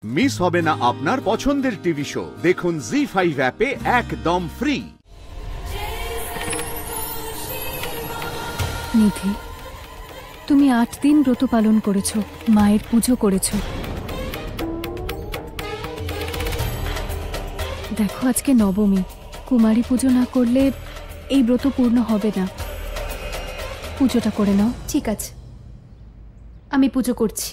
Miss হবে না আপনার পছন্দের টিভি শো। দেখুন জি5 অ্যাপে একদম ফ্রি। নিধি, তুমি 8 দিন ব্রত পালন করেছো, মায়ের পুজো করেছো। দেখো আজকে নবমী, কুমারী পুজো না করলে এই ব্রত পূর্ণ হবে না। পুজোটা করে নাও। ঠিক আছে, আমি পুজো করছি।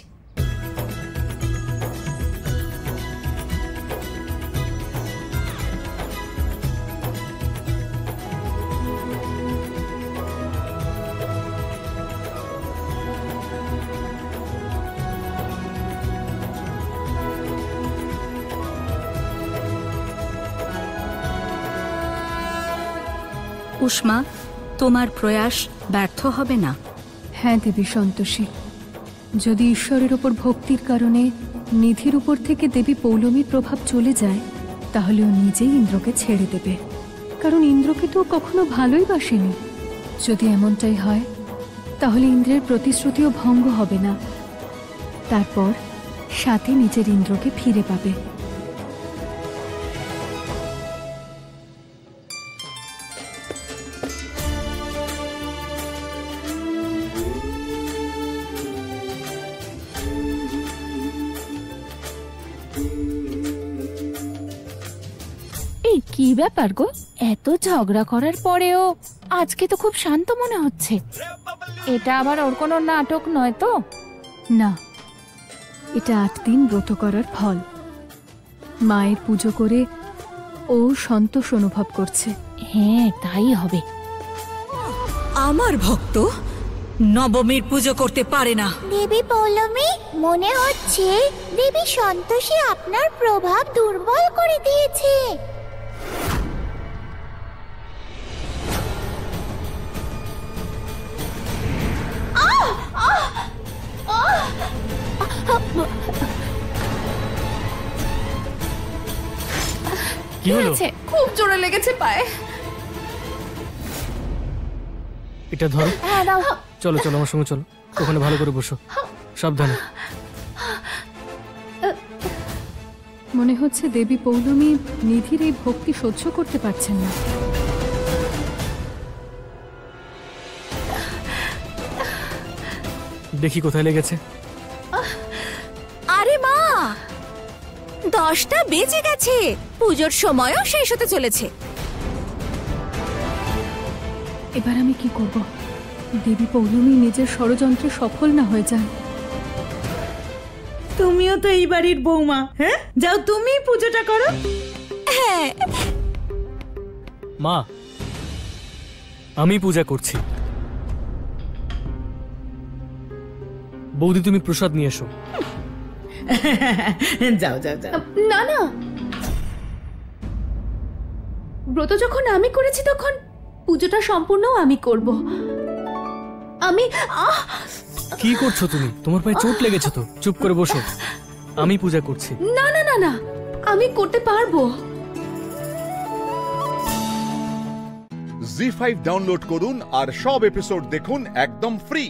উষ্মা, তোমার প্রয়াস ব্যর্থ হবে না। হ্যাঁ দেবী সন্তোষী, যদি ঈশ্বরের ওপর ভক্তির কারণে নিধির উপর থেকে দেবী পৌলমীর প্রভাব চলে যায়, তাহলে ও নিজেই ইন্দ্রকে ছেড়ে দেবে, কারণ ইন্দ্রকে তো কখনো ভালোই বাসেনি। যদি এমনটাই হয় তাহলে ইন্দ্রের প্রতিশ্রুতিও ভঙ্গ হবে না। তারপর সাথে নিজের ইন্দ্রকে ফিরে পাবে। এই কি ব্যাপার গো, এত ঝগড়া করার পরেও আজকে তো খুব শান্ত মনে হচ্ছে। এটা আবার ওর কোনো নাটক নয় তো? না, এটা 8 দিন ব্রত করার ফল। মায়ের পুজো করে ও সন্তোষ অনুভব করছে। হ্যাঁ, তাই হবে। আমার ভক্ত নবমীর পুজো করতে পারে না। দেবী পৌলমী, মনে হচ্ছে দেবী সন্তোষী আপনার প্রভাব দুর্বল করে দিয়েছে। কি হয়েছে? খুব জোরে লেগেছে পায়ে। এটা ধরো। হ্যাঁ দাও। চলো চলো আমার সঙ্গে চলো, ওখানে ভালো করে বসো, সাবধানে। মনে হচ্ছে দেবী পৌলমী নিধির এই ভক্তি সহ্য করতে পারছেন না। দেখি কোথায় লেগেছে। আরে মা, 10টা বেজে গেছে, পুজোর সময়ও শেষ হতে চলেছে। এবার আমি কি করব? দেবী পৌলমী নিজের ষড়যন্ত্রে সফল না হয়ে যান। তুমিও তো এই বাড়ির বৌমা, হ্যাঁ? যাও তুমি পুজোটা করো। হ্যাঁ, মা, আমি পূজা করছি। বৌদি তুমি প্রসাদ নিয়ে এসো। যাও যাও যাও। না না, ব্রত যখন আমি করেছি তখন পুজোটা সম্পূর্ণ আমি করব। আমি কি করছো তুমি? তোমার পায়ে চোট লেগেছে তো, চুপ করে বসো, আমি পূজা করছি। না না না না, আমি করতে পারবো। জি5 ডাউনলোড করুন আর সব এপিসোড দেখুন একদম ফ্রি।